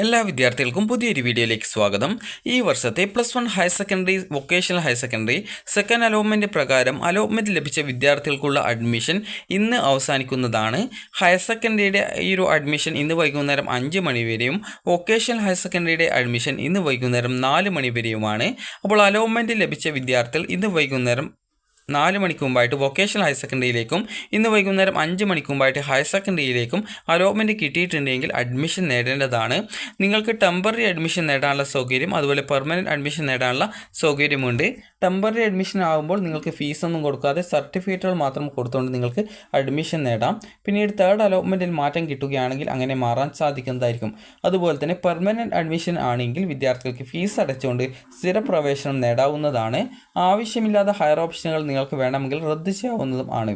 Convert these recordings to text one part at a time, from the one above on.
എല്ലാ വിദ്യാർത്ഥികൾക്കും പുതിയൊരു വീഡിയോയിലേക്ക് സ്വാഗതം. ഈ വർഷത്തെ +1 higher secondary, vocational higher secondary second allotment പ്രകാരം അലോട്ട്മെൻറ്റ് ലഭിച്ച വിദ്യാർത്ഥികൾക്കുള്ള അഡ്മിഷൻ ഇന്ന് അവസാനിക്കുന്നതാണ്. ഹയർ സെക്കൻഡറിയുടെ ഈ ഒരു അഡ്മിഷൻ ഇന്ന് വൈകുന്നേരം 5 മണി വരെയും വൊക്കേഷണൽ ഹയർ സെക്കൻഡറിയുടെ അഡ്മിഷൻ ഇന്ന് വൈകുന്നേരം 4 മണി വരെയുമാണ്. അപ്പോൾ അലോട്ട്മെൻറ്റ് ലഭിച്ച വിദ്യാർത്ഥികൾ ഇന്ന് വൈകുന്നേരം 4 മണിക്ക് മുമ്പായിട്ട് വൊക്കേഷണൽ ഹയർ സെക്കൻഡറിയിലേക്കും ഇന്ന് വൈകുന്നേരം 5 മണിക്ക് മുമ്പായിട്ട് ഹയർ സെക്കൻഡറിയിലേക്കും അലോട്ട്മെൻറ്റ് കിട്ടിയിട്ടുണ്ടെങ്കിൽ അഡ്മിഷൻ നേടേണ്ടതാണ്. നിങ്ങൾക്ക് ടെമ്പററി അഡ്മിഷൻ നേടാനുള്ള സൗകര്യം അതുപോലെ പെർമനൻറ്റ് അഡ്മിഷൻ നേടാനുള്ള സൗകര്യമുണ്ട്. ടെമ്പററി അഡ്മിഷൻ ആകുമ്പോൾ നിങ്ങൾക്ക് ഫീസൊന്നും കൊടുക്കാതെ സർട്ടിഫിക്കറ്റുകൾ മാത്രം കൊടുത്തുകൊണ്ട് നിങ്ങൾക്ക് അഡ്മിഷൻ നേടാം. പിന്നീട് തേർഡ് അലോട്ട്മെൻറ്റിൽ മാറ്റം കിട്ടുകയാണെങ്കിൽ അങ്ങനെ മാറാൻ സാധിക്കുന്നതായിരിക്കും. അതുപോലെ തന്നെ പെർമനൻറ്റ് അഡ്മിഷൻ ആണെങ്കിൽ വിദ്യാർത്ഥികൾക്ക് ഫീസ് അടച്ചുകൊണ്ട് സ്ഥിരപ്രവേശനം നേടാവുന്നതാണ്. ആവശ്യമില്ലാത്ത ഹയർ ഓപ്ഷനുകൾ നിങ്ങൾക്ക് വേണമെങ്കിൽ റദ്ദ് ചെയ്യാവുന്നതും ആണ്.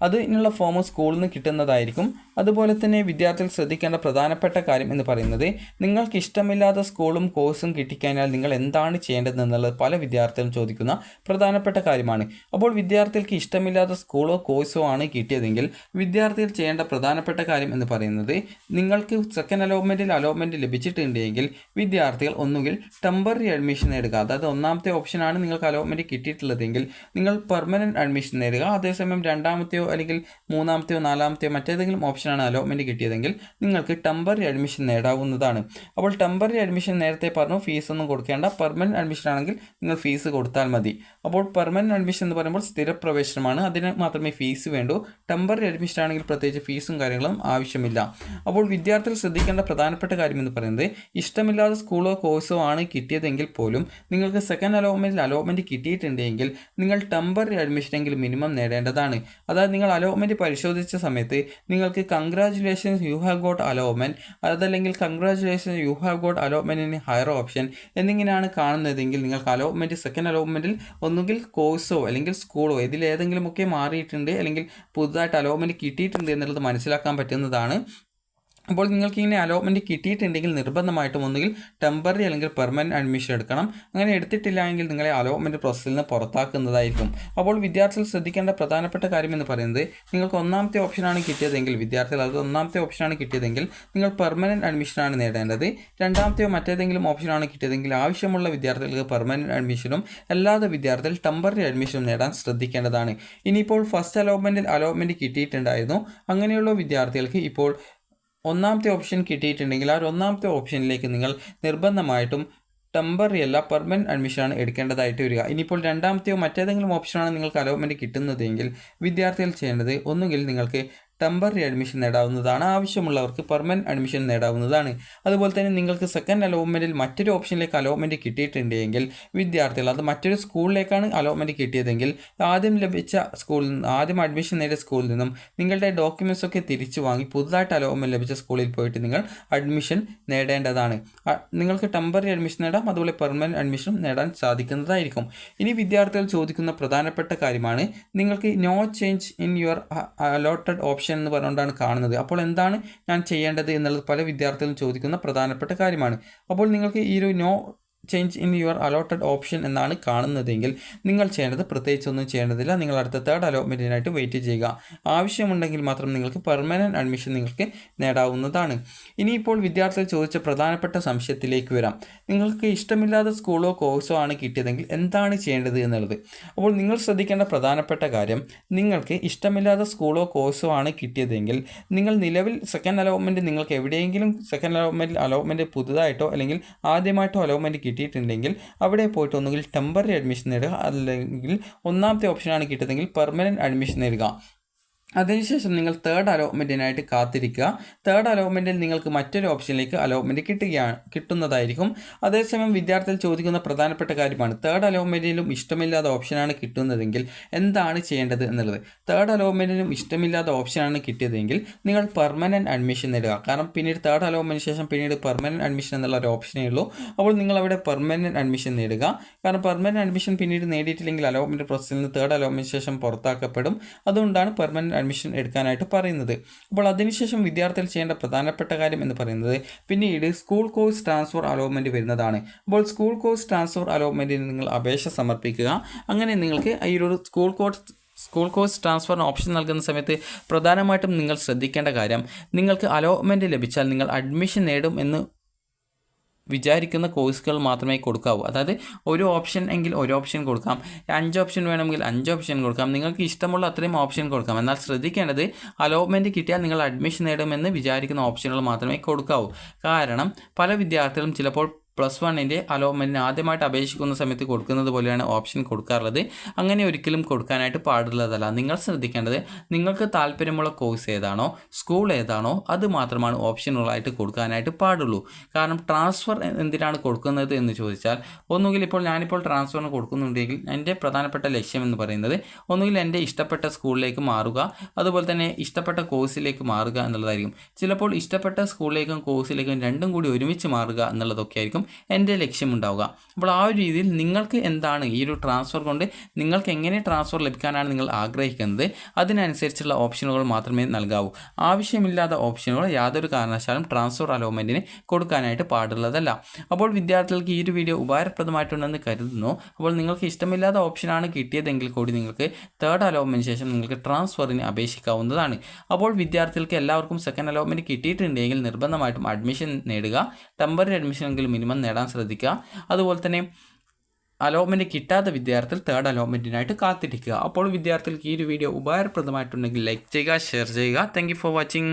അതിനുള്ള ഫോം സ്കൂളിൽ നിന്ന് കിട്ടുന്നതായിരിക്കും. അതുപോലെ തന്നെ വിദ്യാർത്ഥികൾ ശ്രദ്ധിക്കേണ്ട പ്രധാനപ്പെട്ട കാര്യം എന്ന് പറയുന്നത്, നിങ്ങൾക്ക് ഇഷ്ടമില്ലാത്ത സ്കൂളും കോഴ്സും കിട്ടിക്കഴിഞ്ഞാൽ നിങ്ങൾ എന്താണ് ചെയ്യേണ്ടതെന്നുള്ളത് പല വിദ്യാർത്ഥികളും ചോദിക്കുന്ന പ്രധാനപ്പെട്ട കാര്യമാണ്. അപ്പോൾ വിദ്യാർത്ഥികൾക്ക് ഇഷ്ടമില്ലാത്ത സ്കൂളോ കോഴ്സോ ആണ് കിട്ടിയതെങ്കിൽ വിദ്യാർത്ഥികൾ ചെയ്യേണ്ട പ്രധാനപ്പെട്ട കാര്യം എന്ന് പറയുന്നത്, നിങ്ങൾക്ക് സെക്കൻഡ് അലോട്ട്മെൻറ്റ് ലഭിച്ചിട്ടുണ്ടെങ്കിൽ വിദ്യാർത്ഥികൾ ഒന്നുകിൽ ടെമ്പററി അഡ്മിഷൻ നേടുക. അതായത് ഒന്നാമത്തെ ഓപ്ഷനാണ് നിങ്ങൾക്ക് അലോട്ട്മെൻറ്റ് കിട്ടിയിട്ടുള്ളതെങ്കിൽ നിങ്ങൾ പെർമനൻറ്റ് അഡ്മിഷൻ നേടുക. അതേസമയം രണ്ടാമത്തെയോ അല്ലെങ്കിൽ മൂന്നാമത്തെയോ നാലാമത്തെയോ മറ്റേതെങ്കിലും ഓപ്ഷനാണ് അലോട്ട്മെൻറ്റ് കിട്ടിയതെങ്കിൽ നിങ്ങൾക്ക് ടെമ്പററി അഡ്മിഷൻ നേടാവുന്നതാണ്. അപ്പോൾ ടെമ്പററി അഡ്മിഷൻ നേരത്തെ പറഞ്ഞു ഫീസൊന്നും കൊടുക്കേണ്ട. പെർമനൻറ്റ് അഡ്മിഷൻ ആണെങ്കിൽ നിങ്ങൾ ഫീസ് കൊടുത്താൽ മതി. അപ്പോൾ പെർമനൻറ്റ് അഡ്മിഷൻ എന്ന് പറയുമ്പോൾ സ്ഥിരപ്രവേശനമാണ്, അതിന് മാത്രമേ ഫീസ് വേണ്ടൂ. ടെമ്പററി അഡ്മിഷൻ ആണെങ്കിൽ പ്രത്യേകിച്ച് ഫീസും കാര്യങ്ങളും ആവശ്യമില്ല. അപ്പോൾ വിദ്യാർത്ഥികൾ ശ്രദ്ധിക്കേണ്ട പ്രധാനപ്പെട്ട കാര്യം എന്ന് പറയുന്നത്, ഇഷ്ടമില്ലാത്ത സ്കൂളോ കോഴ്സോ ആണ് കിട്ടിയതെങ്കിൽ പോലും നിങ്ങൾക്ക് സെക്കൻഡ് അലോട്ട്മെൻറ്റ് കിട്ടിയിട്ടുണ്ടെങ്കിൽ നിങ്ങൾ ടെമ്പററി അഡ്മിഷനെങ്കിലും മിനിമം നേടേണ്ടതാണ്. അതായത് നിങ്ങൾ അലോട്ട്മെൻറ്റ് പരിശോധിച്ച സമയത്ത് നിങ്ങൾക്ക് congratulations you have got allotment, അതല്ലെങ്കിൽ congratulations you have got allotment in higher option എന്നിങ്ങനെയാണ് കാണുന്നതെങ്കിൽ നിങ്ങൾക്ക് അലോട്ട്മെൻറ്റ് സെക്കൻഡ് അലോട്ട്മെൻറ്റിൽ ഒന്നുകിൽ കോഴ്സോ അല്ലെങ്കിൽ സ്കൂളോ ഇതിലേതെങ്കിലുമൊക്കെ മാറിയിട്ടുണ്ട് അല്ലെങ്കിൽ പുതുതായിട്ട് അലോട്ട്മെൻറ്റ് കിട്ടിയിട്ടുണ്ട് എന്നുള്ളത് മനസ്സിലാക്കാൻ പറ്റുന്നതാണ്. അപ്പോൾ നിങ്ങൾക്ക് ഇങ്ങനെ അലോട്ട്മെൻറ്റ് കിട്ടിയിട്ടുണ്ടെങ്കിൽ നിർബന്ധമായിട്ടും ഒന്നുകിൽ ടെമ്പററി അല്ലെങ്കിൽ പെർമനൻറ്റ് അഡ്മിഷൻ എടുക്കണം. അങ്ങനെ എടുത്തിട്ടില്ല എങ്കിൽ നിങ്ങളെ അലോട്ട്മെൻറ്റ് പ്രോസസ്സിൽ നിന്ന് പുറത്താക്കുന്നതായിരിക്കും. അപ്പോൾ വിദ്യാർത്ഥികൾ ശ്രദ്ധിക്കേണ്ട പ്രധാനപ്പെട്ട കാര്യം എന്ന് പറയുന്നത്, നിങ്ങൾക്ക് ഒന്നാമത്തെ ഓപ്ഷനാണ് കിട്ടിയതെങ്കിൽ ഒന്നാമത്തെ ഓപ്ഷനാണ് കിട്ടിയതെങ്കിൽ നിങ്ങൾ പെർമനൻറ്റ് അഡ്മിഷനാണ് നേടേണ്ടത്. രണ്ടാമത്തെയോ മറ്റേതെങ്കിലും ഓപ്ഷനാണ് കിട്ടിയതെങ്കിൽ ആവശ്യമുള്ള വിദ്യാർത്ഥികൾക്ക് പെർമനൻറ്റ് അഡ്മിഷനും അല്ലാതെ വിദ്യാർത്ഥികൾ ടെമ്പററി അഡ്മിഷനും നേടാൻ ശ്രദ്ധിക്കേണ്ടതാണ്. ഇനിയിപ്പോൾ ഫസ്റ്റ് അലോട്ട്മെൻറ്റ് കിട്ടിയിട്ടുണ്ടായിരുന്നു. അങ്ങനെയുള്ള വിദ്യാർത്ഥികൾക്ക് ഇപ്പോൾ ഒന്നാമത്തെ ഓപ്ഷൻ കിട്ടിയിട്ടുണ്ടെങ്കിൽ ആ ഒന്നാമത്തെ ഓപ്ഷനിലേക്ക് നിങ്ങൾ നിർബന്ധമായിട്ടും ടെമ്പററി അല്ല പെർമനൻറ്റ് അഡ്മിഷനാണ് എടുക്കേണ്ടതായിട്ട് വരിക. ഇനിയിപ്പോൾ രണ്ടാമത്തെയോ മറ്റേതെങ്കിലും ഓപ്ഷനാണ് നിങ്ങൾക്ക് അലോട്ട്മെൻറ്റ് കിട്ടുന്നതെങ്കിൽ വിദ്യാർത്ഥികൾ ചെയ്യേണ്ടത് ഒന്നുകിൽ നിങ്ങൾക്ക് ടെമ്പററി അഡ്മിഷൻ നേടാവുന്നതാണ്, ആവശ്യമുള്ളവർക്ക് പെർമനൻറ്റ് അഡ്മിഷൻ നേടാവുന്നതാണ്. അതുപോലെ തന്നെ നിങ്ങൾക്ക് സെക്കൻഡ് അലോട്ട്മെൻറ്റിൽ മറ്റൊരു ഓപ്ഷനിലേക്ക് അലോട്ട്മെൻറ്റ് കിട്ടിയിട്ടുണ്ടെങ്കിൽ വിദ്യാർത്ഥികൾ അത് മറ്റൊരു സ്കൂളിലേക്കാണ് അലോട്ട്മെൻറ്റ് കിട്ടിയതെങ്കിൽ ആദ്യം അഡ്മിഷൻ നേടിയ സ്കൂളിൽ നിന്നും നിങ്ങളുടെ ഡോക്യുമെൻറ്റ്സ് ഒക്കെ തിരിച്ചു വാങ്ങി പുതുതായിട്ട് അലോട്ട്മെൻറ്റ് ലഭിച്ച സ്കൂളിൽ പോയിട്ട് നിങ്ങൾ അഡ്മിഷൻ നേടേണ്ടതാണ്. നിങ്ങൾക്ക് ടെമ്പററി അഡ്മിഷൻ നേടാം, അതുപോലെ പെർമനൻറ്റ് അഡ്മിഷനും നേടാൻ സാധിക്കുന്നതായിരിക്കും. ഇനി വിദ്യാർത്ഥികൾ ചോദിക്കുന്ന പ്രധാനപ്പെട്ട കാര്യമാണ്, നിങ്ങൾക്ക് no change in your allotted option എന്ന് പറഞ്ഞുകൊണ്ടാണ് കാണുന്നത്. അപ്പോൾ എന്താണ് ഞാൻ ചെയ്യേണ്ടത് എന്നുള്ളത് പല വിദ്യാർത്ഥികളും ചോദിക്കുന്ന പ്രധാനപ്പെട്ട കാര്യമാണ്. അപ്പോൾ നിങ്ങൾക്ക് ഈ ഒരു no change in your allotted option എന്നാണ് കാണുന്നതെങ്കിൽ നിങ്ങൾ ചെയ്യേണ്ടത് പ്രത്യേകിച്ച് ഒന്നും ചെയ്യേണ്ടതില്ല. നിങ്ങൾ അടുത്ത തേർഡ് അലോട്ട്മെൻറ്റിനായിട്ട് വെയിറ്റ് ചെയ്യുക. ആവശ്യമുണ്ടെങ്കിൽ മാത്രം നിങ്ങൾക്ക് പെർമനൻറ്റ് അഡ്മിഷൻ നിങ്ങൾക്ക് നേടാവുന്നതാണ്. ഇനിയിപ്പോൾ വിദ്യാർത്ഥികൾ ചോദിച്ച പ്രധാനപ്പെട്ട സംശയത്തിലേക്ക് വരാം. നിങ്ങൾക്ക് ഇഷ്ടമില്ലാത്ത സ്കൂളോ കോഴ്സോ ആണ് കിട്ടിയതെങ്കിൽ എന്താണ് ചെയ്യേണ്ടത് എന്നുള്ളത്. അപ്പോൾ നിങ്ങൾ ശ്രദ്ധിക്കേണ്ട പ്രധാനപ്പെട്ട കാര്യം, നിങ്ങൾക്ക് ഇഷ്ടമില്ലാത്ത സ്കൂളോ കോഴ്സോ ആണ് കിട്ടിയതെങ്കിൽ നിങ്ങൾ നിലവിൽ സെക്കൻഡ് അലോട്ട്മെൻറ്റ് നിങ്ങൾക്ക് എവിടെയെങ്കിലും സെക്കൻഡ് അലോട്ട്മെൻറ്റ് പുതുതായിട്ടോ അല്ലെങ്കിൽ ആദ്യമായിട്ടോ അലോട്ട്മെൻറ്റ് കിട്ടിയിട്ടുണ്ടെങ്കിൽ അവിടെ പോയിട്ട് ഒന്നുകിൽ ടെമ്പററി അഡ്മിഷൻ നേടുക, അല്ലെങ്കിൽ ഒന്നാമത്തെ ഓപ്ഷനാണ് കിട്ടിയതെങ്കിൽ പെർമനൻറ്റ് അഡ്മിഷൻ നേടുക. അതിനുശേഷം നിങ്ങൾ തേർഡ് അലോട്ട്മെൻറ്റിനായിട്ട് കാത്തിരിക്കുക. തേർഡ് അലോട്ട്മെൻറ്റിൽ നിങ്ങൾക്ക് മറ്റൊരു ഓപ്ഷനിലേക്ക് അലോട്ട്മെൻറ്റ് കിട്ടുന്നതായിരിക്കും. അതേസമയം വിദ്യാർത്ഥികൾ ചോദിക്കുന്ന പ്രധാനപ്പെട്ട കാര്യമാണ്, തേർഡ് അലോട്ട്മെൻറ്റിലും ഇഷ്ടമില്ലാത്ത ഓപ്ഷനാണ് കിട്ടുന്നതെങ്കിൽ എന്താണ് ചെയ്യേണ്ടത് എന്നുള്ളത്. തേർഡ് അലോട്ട്മെൻറ്റിനും ഇഷ്ടമില്ലാത്ത ഓപ്ഷനാണ് കിട്ടിയതെങ്കിൽ നിങ്ങൾ പെർമനൻറ്റ് അഡ്മിഷൻ നേടുക. കാരണം പിന്നീട് തേർഡ് അലോട്ട്മെൻറ്റിന് ശേഷം പിന്നീട് പെർമനൻറ്റ് അഡ്മിഷൻ എന്നുള്ള ഒരു ഓപ്ഷനേ ഉള്ളൂ. അപ്പോൾ നിങ്ങൾ അവിടെ പെർമനൻറ്റ് അഡ്മിഷൻ നേടുക. കാരണം പെർമനൻറ്റ് അഡ്മിഷൻ പിന്നീട് നേടിയിട്ടില്ലെങ്കിൽ അലോട്ട്മെൻറ്റ് പ്രോസസ്സിൽ നിന്ന് തേർഡ് അലോട്ട്മെൻറ്റിന് ശേഷം പുറത്താക്കപ്പെടും. അതുകൊണ്ടാണ് പെർമനൻറ്റ് അഡ്മിഷൻ എടുക്കാനായിട്ട് പറയുന്നത്. അപ്പോൾ അതിനുശേഷം വിദ്യാർത്ഥികൾ ചെയ്യേണ്ട പ്രധാനപ്പെട്ട കാര്യം എന്ന് പറയുന്നത്, പിന്നീട് സ്കൂൾ കോഴ്സ് ട്രാൻസ്ഫർ അലോട്ട്മെൻറ്റ് വരുന്നതാണ്. അപ്പോൾ സ്കൂൾ കോഴ്സ് ട്രാൻസ്ഫർ അലോട്ട്മെൻറ്റിന് നിങ്ങൾ അപേക്ഷ സമർപ്പിക്കുക. അങ്ങനെ നിങ്ങൾക്ക് ഈ ഒരു സ്കൂൾ കോഴ്സ് ട്രാൻസ്ഫറിന് ഓപ്ഷൻ നൽകുന്ന സമയത്ത് പ്രധാനമായിട്ടും നിങ്ങൾ ശ്രദ്ധിക്കേണ്ട കാര്യം, നിങ്ങൾക്ക് അലോട്ട്മെൻറ്റ് ലഭിച്ചാൽ നിങ്ങൾ അഡ്മിഷൻ നേടും എന്ന് വിചാരിക്കുന്ന കോഴ്സുകൾ മാത്രമേ കൊടുക്കാവൂ. അതായത് ഒരു ഓപ്ഷൻ എങ്കിൽ ഒരു ഓപ്ഷൻ കൊടുക്കാം, 5 ഓപ്ഷൻ വേണമെങ്കിൽ 5 ഓപ്ഷൻ കൊടുക്കാം, നിങ്ങൾക്ക് ഇഷ്ടമുള്ള അത്രയും ഓപ്ഷൻ കൊടുക്കാം. എന്നാൽ ശ്രദ്ധിക്കേണ്ടത് അലോട്ട്മെൻറ്റ് കിട്ടിയാൽ നിങ്ങൾ അഡ്മിഷൻ നേടുമെന്ന് വിചാരിക്കുന്ന ഓപ്ഷനുകൾ മാത്രമേ കൊടുക്കാവൂ. കാരണം പല വിദ്യാർത്ഥികളും ചിലപ്പോൾ +1 അലോട്ട്മെൻറ്റിന് ആദ്യമായിട്ട് അപേക്ഷിക്കുന്ന സമയത്ത് കൊടുക്കുന്നത് പോലെയാണ് ഓപ്ഷൻ കൊടുക്കാറുള്ളത്. അങ്ങനെ ഒരിക്കലും കൊടുക്കാനായിട്ട് പാടുള്ളതല്ല. നിങ്ങൾ ശ്രദ്ധിക്കേണ്ടത് നിങ്ങൾക്ക് താല്പര്യമുള്ള കോഴ്സ് ഏതാണോ, സ്കൂൾ ഏതാണോ അത് മാത്രമാണ് ഓപ്ഷനുകളായിട്ട് കൊടുക്കാനായിട്ട് പാടുള്ളൂ. കാരണം ട്രാൻസ്ഫർ എന്തിനാണ് കൊടുക്കുന്നത് എന്ന് ചോദിച്ചാൽ, ഒന്നുകിൽ ഞാനിപ്പോൾ ട്രാൻസ്ഫറിന് കൊടുക്കുന്നുണ്ടെങ്കിൽ എൻ്റെ പ്രധാനപ്പെട്ട ലക്ഷ്യം എന്ന് പറയുന്നത് ഒന്നുകിൽ എൻ്റെ ഇഷ്ടപ്പെട്ട സ്കൂളിലേക്ക് മാറുക, അതുപോലെ തന്നെ ഇഷ്ടപ്പെട്ട കോഴ്സിലേക്ക് മാറുക എന്നുള്ളതായിരിക്കും. ചിലപ്പോൾ ഇഷ്ടപ്പെട്ട സ്കൂളിലേക്കും കോഴ്സിലേക്കും രണ്ടും കൂടി ഒരുമിച്ച് മാറുക എന്നുള്ളതൊക്കെ ആയിരിക്കും എൻ്റെ ലക്ഷ്യമുണ്ടാവുക. അപ്പോൾ ആ ഒരു രീതിയിൽ നിങ്ങൾക്ക് എന്താണ് ഈ ഒരു ട്രാൻസ്ഫർ കൊണ്ട് നിങ്ങൾക്ക് എങ്ങനെ ട്രാൻസ്ഫർ ലഭിക്കാനാണ് നിങ്ങൾ ആഗ്രഹിക്കുന്നത്, അതിനനുസരിച്ചുള്ള ഓപ്ഷനുകൾ മാത്രമേ നൽകാവൂ. ആവശ്യമില്ലാത്ത ഓപ്ഷനുകൾ യാതൊരു കാരണവശാലും ട്രാൻസ്ഫർ അലോട്ട്മെൻറ്റിന് കൊടുക്കാനായിട്ട് പാടുള്ളതല്ല. അപ്പോൾ വിദ്യാർത്ഥികൾക്ക് ഈ ഒരു വീഡിയോ ഉപകാരപ്രദമായിട്ടുണ്ടെന്ന് കരുതുന്നു. അപ്പോൾ നിങ്ങൾക്ക് ഇഷ്ടമില്ലാത്ത ഓപ്ഷനാണ് കിട്ടിയതെങ്കിൽ കൂടി നിങ്ങൾക്ക് 3rd അലോട്ട്മെൻറ്റിന് ശേഷം നിങ്ങൾക്ക് ട്രാൻസ്ഫറിന് അപേക്ഷിക്കാവുന്നതാണ്. അപ്പോൾ വിദ്യാർത്ഥികൾക്ക് എല്ലാവർക്കും 2nd അലോട്ട്മെൻറ്റ് കിട്ടിയിട്ടുണ്ടെങ്കിൽ നിർബന്ധമായിട്ടും അഡ്മിഷൻ നേടുക. ടെമ്പററി അഡ്മിഷൻ എങ്കിലും മിനിമം നേടാൻ ശ്രദ്ധിക്കുക. അതുപോലെ തന്നെ അലോട്ട്മെൻറ്റ് കിട്ടാത്ത വിദ്യാർത്ഥികൾ 3rd അലോട്ട്മെൻറ്റിനായിട്ട് കാത്തിരിക്കുക. അപ്പോൾ വിദ്യാർത്ഥികൾക്ക് ഈ ഒരു വീഡിയോ ഉപകാരപ്രദമായിട്ടുണ്ടെങ്കിൽ ലൈക്ക് ചെയ്യുക, ഷെയർ ചെയ്യുക. Thank you for watching.